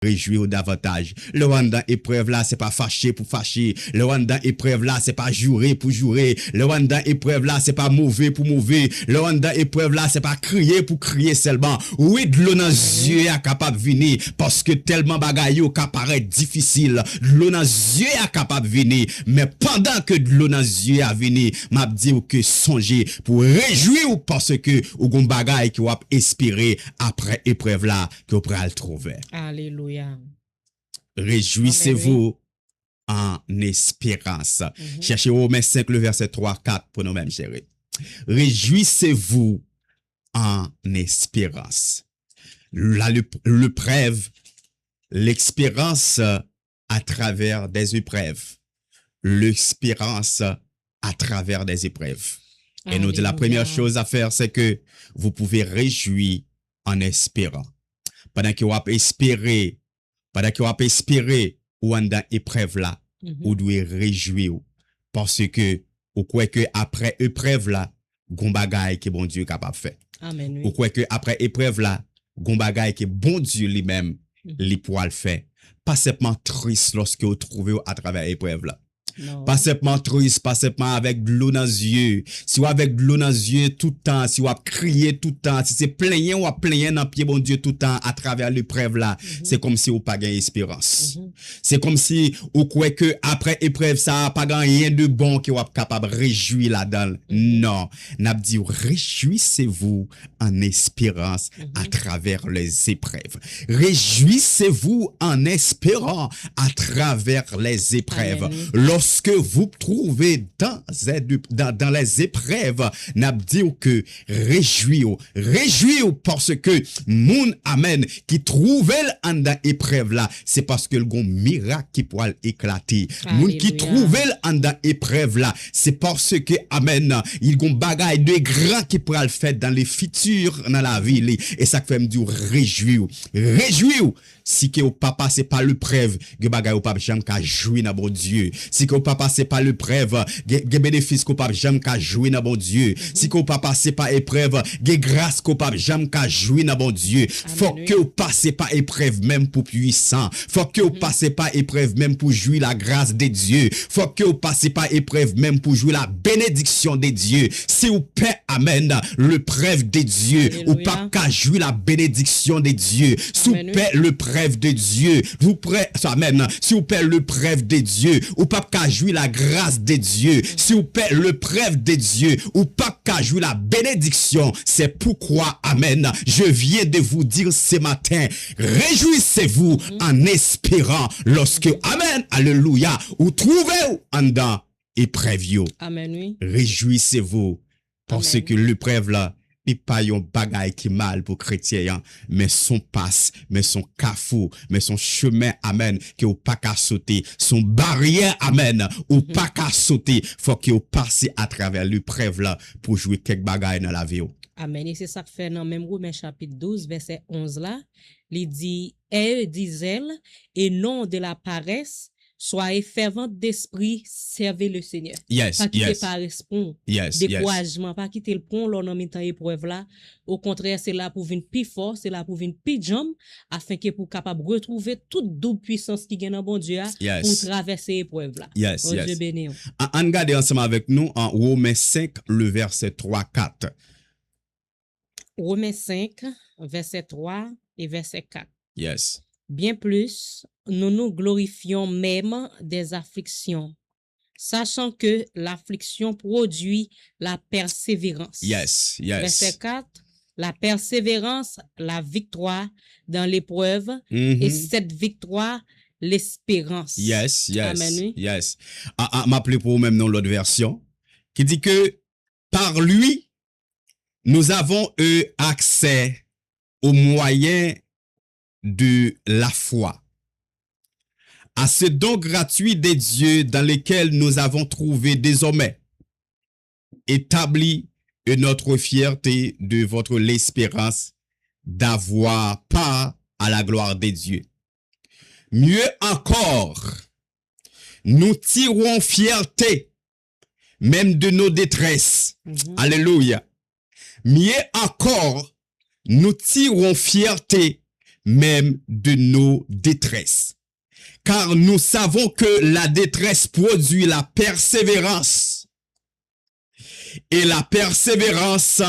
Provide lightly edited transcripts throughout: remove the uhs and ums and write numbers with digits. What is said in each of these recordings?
réjouir davantage. Le Rwanda épreuve là, c'est pas fâcher pour fâcher. Le Rwanda épreuve là, c'est pas jurer pour jurer. Le Rwanda épreuve là, c'est pas mauvais pour mauvais. Le Rwanda épreuve là, c'est pas crier pour crier seulement. Oui, de l'eau dans les yeux est capable de venir parce que tellement bagaille qui paraît difficile. De l'eau dans les yeux est capable de venir. Mais pendant que de l'eau dans les yeux a venir, m'a dit que songez pour réjouir parce que ou gon bagaille qui va espérer après épreuve là que vous pourrez le trouver. Alléluia. Réjouissez-vous en espérance. Cherchez Romains 5, le verset 3-4 pour nous-mêmes, chéris. Réjouissez-vous en espérance. Le preuve, l'expérience à travers des épreuves. L'espérance à travers des épreuves. Et nous dit la première chose à faire, c'est que vous pouvez réjouir en espérant. Pendant que vous espérez ou en dans épreuve là, vous devez réjouir parce que vous croyez que après épreuve là, gon bagay que bon Dieu capable faire. Amen. Oui. Vous croyez que après épreuve là, gon bagay que bon Dieu lui-même lui pourra le faire. Pas simplement triste lorsque vous trouvez à travers épreuve là. Non. Pas simplement triste, pas simplement avec de l'eau dans les yeux. Si vous avec de l'eau dans les yeux tout le temps, si vous criez tout le temps, si c'est plaigner ou plaigner dans le pied, bon Dieu, tout le temps, à travers l'épreuve là, c'est comme si vous pas gagné espérance. C'est comme si vous croyez que après épreuve, ça n'a pas rien de bon qui vous capable de réjouir là-dedans. Non. N'a dit, réjouissez-vous en espérance à travers les épreuves. Réjouissez-vous en espérant à travers les épreuves. Lorsque vous trouvez dans les épreuves, n'a dit que réjouis parce que moun amen qui trouve en dans épreuve là, c'est parce que le gon miracle qui pourra éclater. Moun qui trouve en dans épreuve là, c'est parce que amen, il gon bagaille de grand qui pourra le faire dans les futurs dans la vie et ça fait me dire réjouis. Si que ou pas passer par l'épreuve, que bagaille ou pas jamais ka jouer dans bon Dieu. Si que ou pas passer par l'épreuve, que bénéfice qu'on pas jamais ka jouer dans bon Dieu. Si que ou pas passer par épreuve, que grâce qu'on pas jamais ka jouer dans bon Dieu. Faut que ou passer par épreuve même pour puissant. Faut que ou passer par épreuve même pour jouir la grâce de Dieu. Faut que ou passer par épreuve même pour jouir la bénédiction de Dieu. Si ou paix amen, l'épreuve de Dieu, ou pas ka jouir la bénédiction de Dieu. Sous paix l'épreuve de Dieu, vous prêt, amen. Si vous payez le preuve de Dieu, ou pas qu'à jouir la grâce de Dieu, si vous payez le preuve de Dieu, ou pas qu'à jouir la bénédiction, c'est pourquoi, amen, je viens de vous dire ce matin, réjouissez-vous en espérant lorsque, amen, alléluia, ou trouvez-vous en dans épreuve. Amen, oui. Réjouissez-vous, parce que l'épreuve là, il pas yon bagay qui mal pour chrétien, mais son passe, mais son carrefour, mais son chemin, amen, que ou pas qu'à sauter, son barrière, amen, ou pas qu'à sauter, faut que ou passe à travers l'épreuve là, pour jouer quelques bagay dans la vie. Amen, et c'est ça que fait dans même Romains chapitre 12, verset 11 là, il dit, et disent-elles, et non de la paresse, soyez ferventes d'esprit, servez le Seigneur. Pas quitter par esprit, découragement, pas quitter le pont, l'on a mis temps épreuve là. Au contraire, c'est là pour venir plus fort, c'est là pour venir plus jambe, afin que pour capable retrouver toute double puissance qui gagne dans bon Dieu, pour traverser l'épreuve là. Dieu béni. En garde ensemble avec nous en Romains 5, le verset 3-4. Romains 5, verset 3 et verset 4. Yes. Bien plus, nous nous glorifions même des afflictions, sachant que l'affliction produit la persévérance. Yes. Verset 4, la persévérance, la victoire dans l'épreuve, et cette victoire, l'espérance. Yes. Amen. Yes. M'appeler pour vous-même dans l'autre version, qui dit que par lui, nous avons eu accès aux moyens de la foi, à ce don gratuit des dieux dans lesquels nous avons trouvé désormais établi notre fierté de votre l'espérance d'avoir part à la gloire des dieux. Mieux encore, nous tirons fierté même de nos détresses. Alléluia. Mieux encore, nous tirons fierté même de nos détresses. Car nous savons que la détresse produit la persévérance. Et la persévérance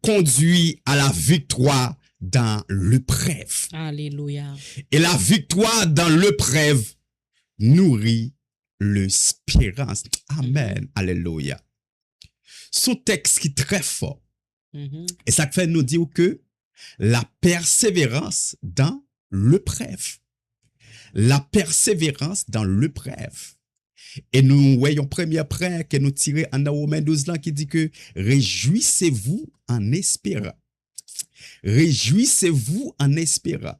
conduit à la victoire dans l'épreuve. Alléluia. Et la victoire dans l'épreuve nourrit l'espérance. Amen. Alléluia. Son texte qui est très fort. Et ça fait nous dire que la persévérance dans l'épreuve. La persévérance dans l'épreuve. Et nous voyons premier prêt que nous tirons en Romains 12 là qui dit que réjouissez-vous en espérant. Réjouissez-vous en espérant.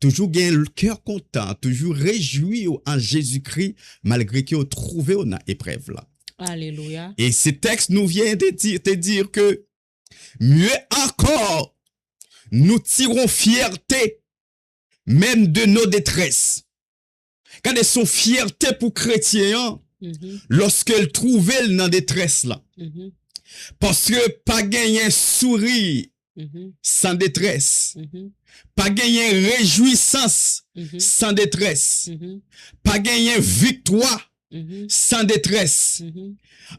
Toujours gagner le cœur content, toujours réjoui en Jésus-Christ malgré que vous trouvez dans l'épreuve là. Alléluia. Et ce texte nous vient te dire que mieux encore, nous tirons fierté même de nos détresses. Quand elles sont fierté pour chrétiens, lorsqu'elles trouvent dans détresse là. Parce que pas gagner sourire sans détresse. Pas gagner réjouissance sans détresse. Pas gagner victoire sans détresse.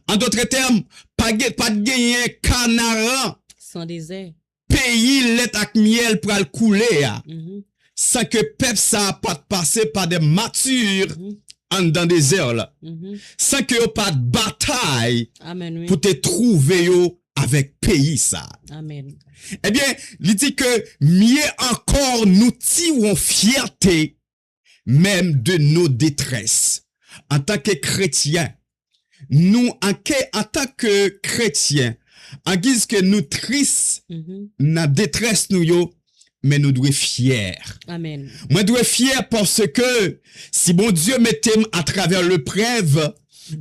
En d'autres termes, pas gagner canard sans désert. Pays lait avec miel pour le couler. Sans que peuple ça pas passer par des matures dans des désert là. Sans que yo pas de bataille. Amen, oui. Pour te trouver yo avec pays ça. Amen. Eh bien, il dit que mieux encore nous tirons fierté même de nos détresses. En tant que chrétiens, nous en tant que chrétiens, en guise que nous tristes dans détresse nous yo, mais nous devons être fiers. Amen. Moi, je dois être fier parce que si bon Dieu mettait à travers l'épreuve,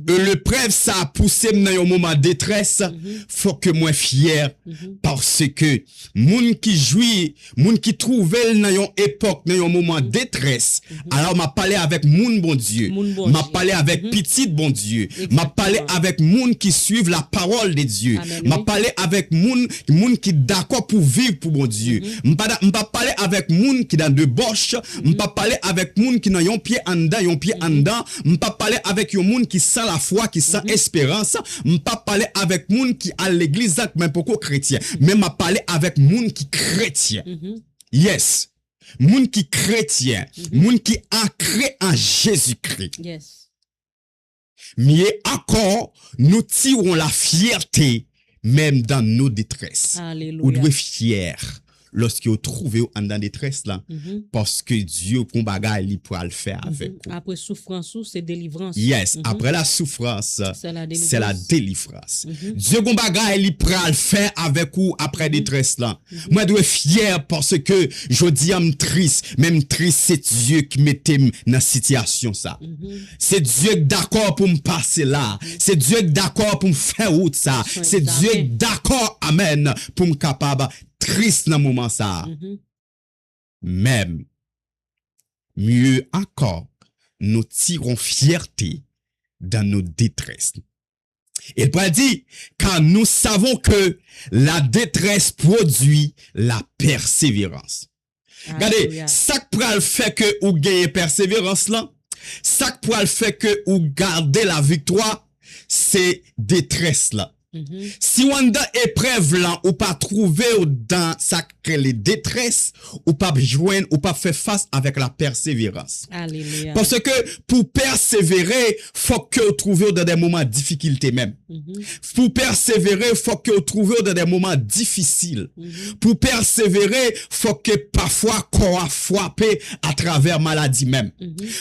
l'épreuve, ça a poussé dans un moment de détresse, faut que moi fier parce que moun qui jouit, moun qui trouvait dans une époque, dans un moment de détresse, alors m'a parlé avec moun bon Dieu, m'a parlé avec petit bon Dieu, m'a parlé avec moun qui suivent la parole de Dieu, m'a parlé avec moun qui d'accord pour vivre pour bon Dieu, m'a parlé avec moun qui dans de boche, m'a parlé avec moun qui dans un pied en dedans, m'a parlé avec un moun qui sans la foi, qui sans espérance, m'pas parler avec moun qui à l'église, même pourquoi chrétien, mais m'a parlé avec moun qui chrétien. Yes. Moun qui chrétien, moun qui a créé en Jésus-Christ. Yes. Mieux encore, nous tirons la fierté même dans nos détresses. Alléluia. Vous devez fiers lorsque vous trouvez en dans détresse là, parce que Dieu pour bagaille il pourra le faire avec vous. Après souffrance, c'est délivrance. Yes, après la souffrance, c'est la délivrance. Dieu pour bagaille il pourra le faire avec vous après détresse là. Moi je suis fier parce que je dis triste, même triste c'est Dieu qui mettait dans situation ça. C'est Dieu d'accord pour me passer là. C'est Dieu d'accord pour me faire route ça. C'est Dieu d'accord, amen, pour me capable triste dans le moment ça. Même, mieux encore, nous tirons fierté dans nos détresses. Et Paul dit, car nous savons que la détresse produit la persévérance. Regardez, ça qui pourra le faire que vous gagnez persévérance là, ça qui pourra le faire que vous gardez la victoire, c'est détresse là. Si on dans épreuve là, ou pas trouver dans ça les détresses, ou pas joindre, ou pas faire face avec la persévérance. Alléluia. Parce que pour persévérer, faut que vous trouviez dans des moments de difficulté même. Pour persévérer, faut que vous trouviez dans des moments difficiles. Pour persévérer, faut que parfois qu'on a frappé à travers maladie même.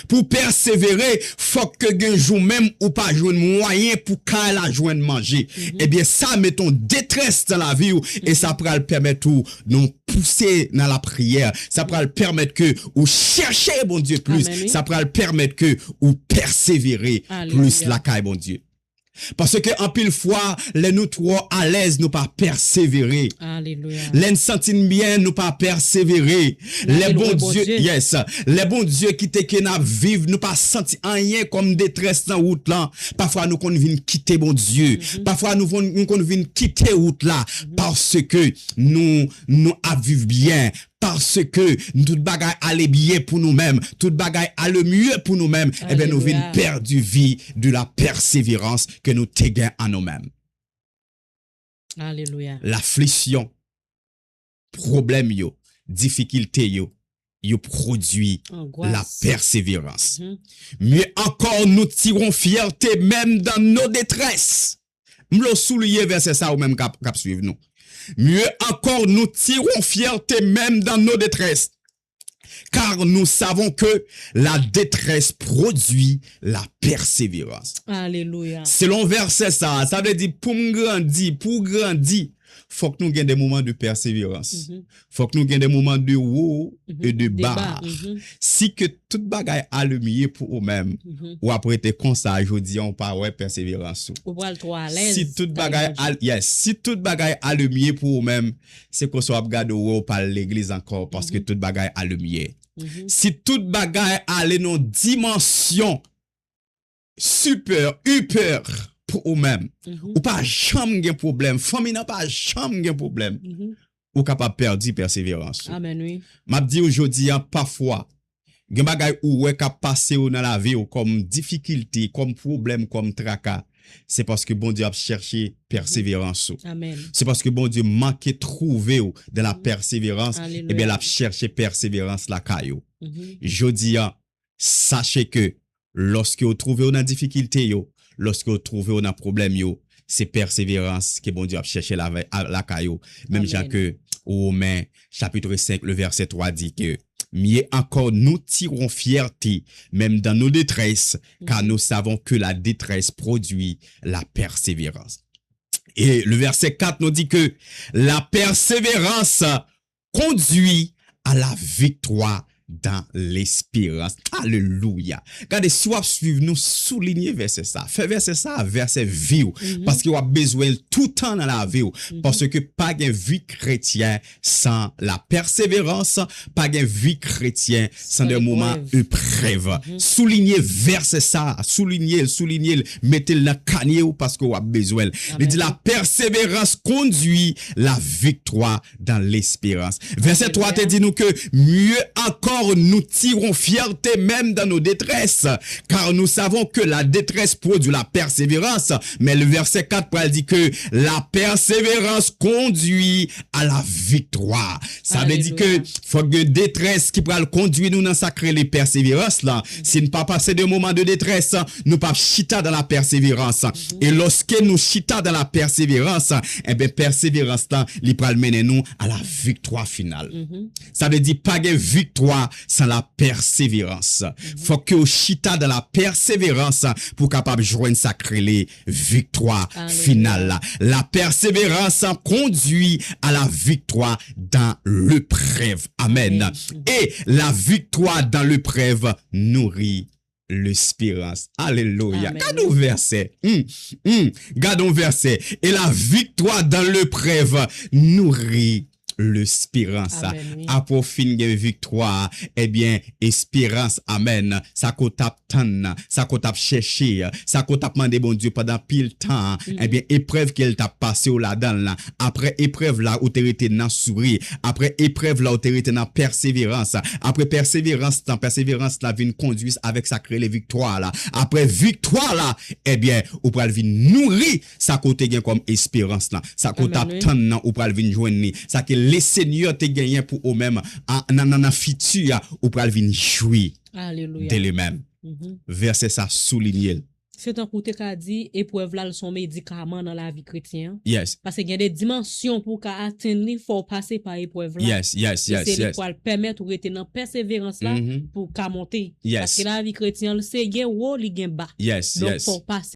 Pour persévérer, faut que un jour même ou pas joindre moyen pour qu'à la joindre manger. Eh bien, ça, mettons détresse dans la vie, et ça pourra le permettre de nous pousser dans la prière. Ça pourra le permettre que vous cherchez, bon Dieu, plus. Amen. Ça pourra le permettre que vous persévérez plus la caille, bon Dieu. Parce que en pile fois, les nous trop à l'aise, nous pas persévérer. Alléluia. Les sentir bien, nous pas persévérer. Les bons Dieu, yes, les bons Dieu qui te qu'à vivre, nous pas sentir rien comme détresse dans route là. Parfois nous qu'on vient quitter bon Dieu. Parfois nous qu'on vient quitter route là parce que nous à vivre bien. parce que tout bagay allait bien pour nous-mêmes, tout bagay allait mieux pour nous-mêmes, eh bien nous venons perdre du vie de la persévérance que nous t'aiguons en nous-mêmes. Alléluia. L'affliction, problème yo, difficulté yo produit Angoisse. la persévérance. Mieux encore, nous tirons fierté même dans nos détresses. M'lo soulier verset ça ou même cap suivre nous. Mieux encore, nous tirons fierté même dans nos détresses. Car nous savons que la détresse produit la persévérance. Alléluia. Selon verset ça veut dire pour grandir, faut que nous ayons des moments de persévérance. Faut que nous ayons des moments de haut et de bas. Si que tout bagaille a le mieux pour nous-mêmes, ou après te conseil, je dis on pas ouais persévérance. Ou pas trop à l'aise. Si tout bagaille a le mieux pour nous-mêmes, c'est qu'on soit regardé ou par l'église encore parce que tout bagaille a le mieux. Si tout bagaille a une dimension super, hyper pour vous-même, ou pas jamais de problème, famille n'a pas jamais de problème, ou capable perdre persévérance. Amen, oui. M'a dit aujourd'hui, parfois, gen bagay ou ouais k'ap passé dans la vie ou comme difficulté, comme problème, comme tracas, c'est parce que bon Dieu a cherché persévérance. Amen. C'est parce que bon Dieu manqué trouver de la persévérance, Alléluia. et bien l'a cherché persévérance la caillou. Jodi sachez que lorsque vous trouvez une difficulté yo, lorsque vous trouvez un problème yo, c'est persévérance que bon Dieu a cherché la caillou. Même Jean que Romains chapitre 5 le verset 3 dit que mieux encore nous tirons fierté même dans nos détresses car nous savons que la détresse produit la persévérance. Et le verset 4 nous dit que la persévérance conduit à la victoire dans l'espérance. Alléluia. Regardez, si vous suivez nous, souligner verset ça. Fait verset ça, verset vie. Parce qu'il y a besoin tout le temps dans la vie. Parce que pas de vie chrétienne sans la persévérance, pas de vie chrétienne sans des moments épreuves. Soulignez verset ça, soulignez, mettez-le dans canier parce qu'il y a besoin. Il dit la persévérance conduit la victoire dans l'espérance. Verset 3 te dit nous que mieux encore nous tirons fierté même dans nos détresses, car nous savons que la détresse produit la persévérance. Mais le verset 4 dit que la persévérance conduit à la victoire. Ça veut dire que faut que détresse qui pourra conduire nous dans sacré les persévérances là. Si nous pas passer de moments de détresse, nous pas chita dans la persévérance. Et lorsque nous chita dans la persévérance, eh bien persévérance là, il pourra mener nous à la victoire finale. Ça veut dire pas de victoire sans la persévérance. Faut que au chita dans la persévérance pour capable joindre sacré les victoire finale. La persévérance conduit à la victoire dans l'épreuve. Amen. Et la victoire dans l'épreuve nourrit l'espérance. Alléluia. Gardons verset. Gardons verset. Et la victoire dans l'épreuve nourrit l'espérance. Après fin de victoire, eh bien, espérance, amen. Ça qu'on tape tan, ça qu'on tape chercher, ça qu'on tape demandé bon Dieu pendant pile temps, eh bien, épreuve qu'elle t'a passé au là-dedans là. Après épreuve là, autorité dans sourire. Après épreuve là, autorité dans persévérance. Après persévérance là, vient conduire avec sacré les victoires là. Après victoire là, eh bien, ou pral vin nourrir ça côté gain comme espérance là. Ça qu'on tape tan nan, ou pral vin joindre ça que les seigneurs te gagné pour eux-mêmes en futur ou pour venir jouir de lui-même. Verset ça souligné. C'est un côté qu'a dit épreuve là son médicament dans la vie chrétienne. Yes. Parce qu'il y a des dimensions pour qu'à atteindre, il faut passer par épreuve là. Yes. C'est pour permettre ou rester dans persévérance là pour qu'à monter. Parce que la vie chrétienne c'est gain haut, il gain bas. Yes. Donc faut passer